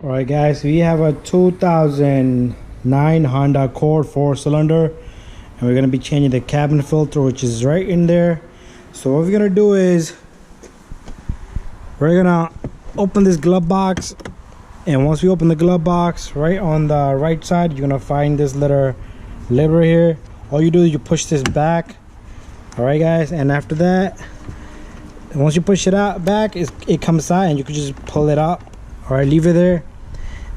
All right, guys, we have a 2009 Honda Accord 4-cylinder, and we're gonna be changing the cabin filter, which is right in there. So what we're gonna do is we're gonna open this glove box, and once we open the glove box, right on the right side, you're gonna find this little lever here. All you do is you push this back. All right, guys, and after that, once you push it out back, it comes out, and you can just pull it out. All right, leave it there.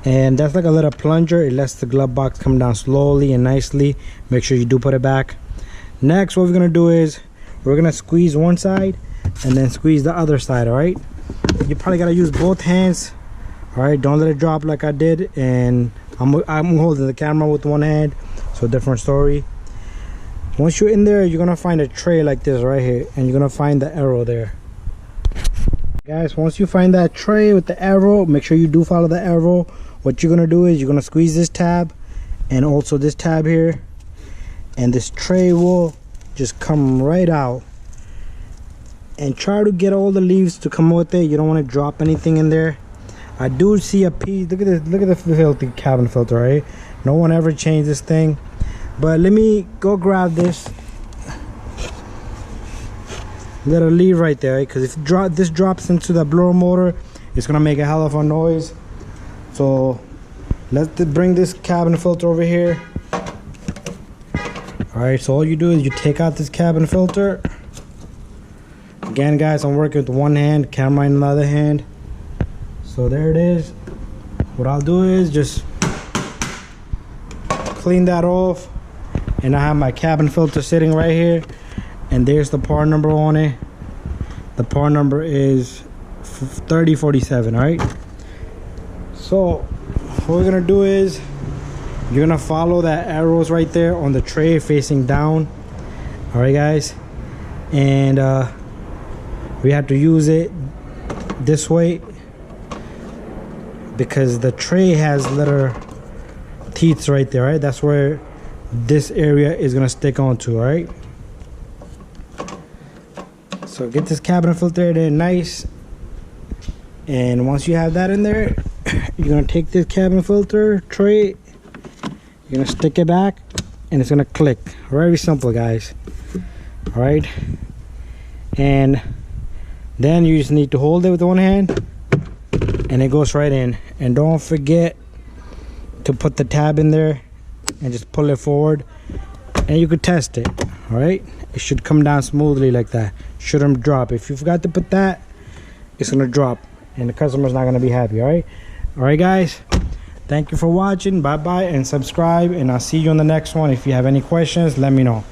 And that's like a little plunger. It lets the glove box come down slowly and nicely. Make sure you do put it back. Next, what we're gonna do is we're gonna squeeze one side and then squeeze the other side. All right, you probably gotta use both hands. All right, don't let it drop like I did. And I'm holding the camera with one hand, so different story. Once you're in there, you're gonna find a tray like this right here, and you're gonna find the arrow there. Guys, once you find that tray with the arrow, make sure you do follow the arrow. What you're gonna do is you're gonna squeeze this tab and also this tab here, and this tray will just come right out. And try to get all the leaves to come with it. You don't want to drop anything in there. I do see a piece. Look at this. Look at the filthy cabin filter, right? No one ever changed this thing. But let me go grab this little leaf right there, because if this drops into the blower motor, it's gonna make a hell of a noise. So let's bring this cabin filter over here. All right, so all you do is you take out this cabin filter. Again, guys, I'm working with one hand, camera in the other hand. So there it is. What I'll do is just clean that off, and I have my cabin filter sitting right here, and there's the part number on it. The part number is 3047. All right, so what we're gonna do is you're gonna follow that arrows right there on the tray facing down. All right, guys, and we have to use it this way because the tray has little teeth right there. Right, that's where this area is gonna stick onto. All right, so get this cabin filter there nice, and once you have that in there, you're gonna take this cabin filter tray, you're gonna stick it back, and it's gonna click. Very simple, guys. All right, and then you just need to hold it with one hand, and it goes right in. And don't forget to put the tab in there and just pull it forward, and you could test it. All right, it should come down smoothly like that. Shouldn't drop. If you forgot to put that, it's gonna drop, and the customer's not gonna be happy. All right, guys, thank you for watching. Bye bye, and subscribe, and I'll see you on the next one. If you have any questions, let me know.